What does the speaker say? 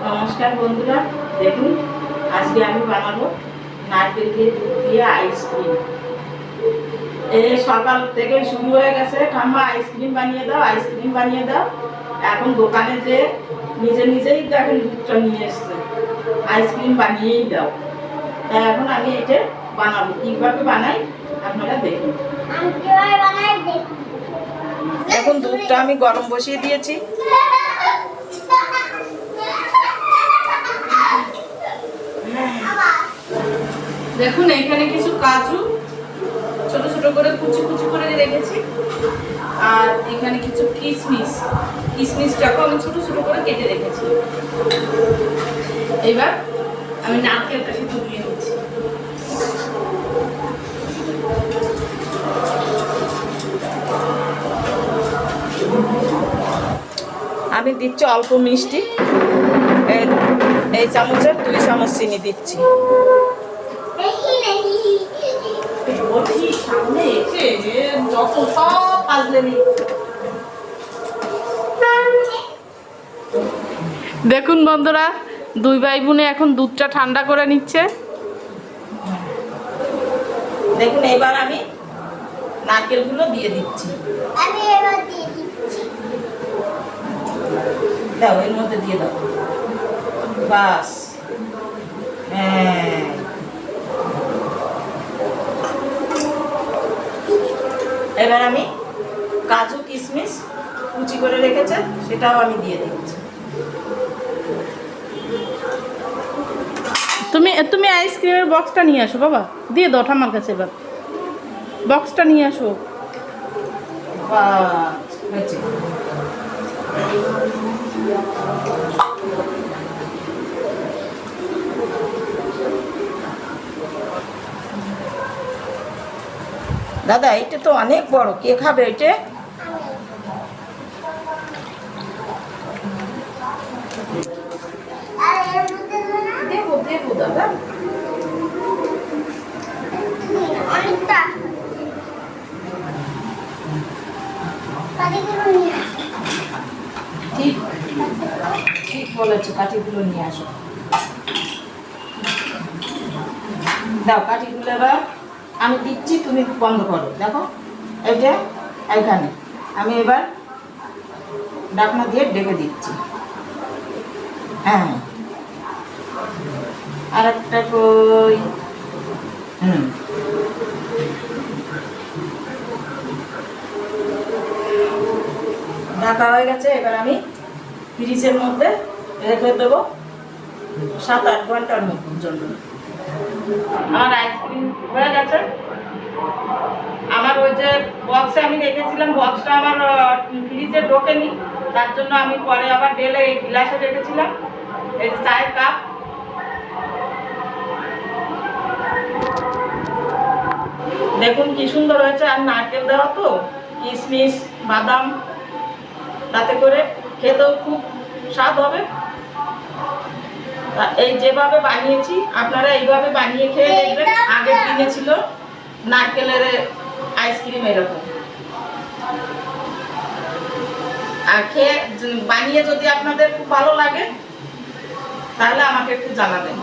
নমস্কার বন্ধুরা, দেখুন আজকে আমি বানাবো নারকেল দিয়ে দুধ দিয়ে আইসক্রিম। এই সকাল থেকে শুরু হয়ে গেছে, ঠাম্মা আইসক্রিম বানিয়ে দাও, আইসক্রিম বানিয়ে দাও। এখন দোকানে যে নিজে নিজেই দেখেন দুধটা নিয়ে এসছে, আইসক্রিম বানিয়েই দাও। তাই এখন আমি এটা বানাবো, কিভাবে বানাই আপনারা দেখুন। এখন দুধটা আমি গরম বসিয়ে দিয়েছি। দেখুন এখানে কিছু কাজু ছোট ছোট করে কুচি কুচি করে রেখেছি, আর এখানে কিছু কিশমিশটাকে আমি ছোট ছোট করে কেটে রেখেছি। এবার আমি নারকেলটাকে ডুবিয়ে নিচ্ছি। আমি দিচ্ছি অল্প মিষ্টি, এই চামচের 2 চামচ চিনি দিচ্ছি। দেখুন বন্ধুরা, 2 ভাই বোনে এখন দুধটা ঠান্ডা করে নিচ্ছে। দেখুন এবার আমি নারকেলগুলো দিয়ে দিচ্ছি। দাও, এর মধ্যে দিয়ে দাও, বাস। হ্যাঁ, এবার আমি কাজু কিশমিশ কুচি করে রেখেছে সেটাও আমি দিয়ে দিচ্ছি। তুমি আইসক্রিমের বক্সটা নিয়ে আসো বাবা, দিয়ে দাও ঠাম্মার কাছে। এবার বক্সটা নিয়ে আসো। দাদা এটা তো অনেক বড়, কে খাবে এটা? দেবো দেবো দাদা, ঠিক ঠিক বলেছো, কাঠিগুলো নিয়ে আসো। দাও কাঠিগুলো এবার আমি দিচ্ছি, তুমি বন্ধ করো। দেখো এইটা এইখানে আমি এবার ঢাকনা দিয়ে ঢেকে দিচ্ছি। হ্যাঁ, আর একটা কই। ঢাকা হয়ে গেছে। এবার আমি ফ্রিজের মধ্যে রেখে দেবো 7-8 ঘন্টার জন্য। আমার আইসক্রিম হয়ে গেছে। আমার ওই যে বক্সে আমি রেখেছিলাম, বক্সটা আমার ফ্রিজে ঢোকেনি, তার জন্য আমি পরে আবার ঢেলে এই গ্লাসে রেখেছিলাম। এই চায়ের কাপ, দেখুন কি সুন্দর হয়েছে। আর নারকেল দেওয়া তো, কিশমিশ বাদাম, তাতে করে খেতেও খুব স্বাদ হবে। এই যেভাবে বানিয়েছি আপনারা এইভাবে বানিয়ে খেয়ে দেখবেন। আগের দিনে ছিল নারকেলের আইসক্রিম এরকম। আর খেয়ে বানিয়ে যদি আপনাদের খুব ভালো লাগে তাহলে আমাকে একটু জানাবেন।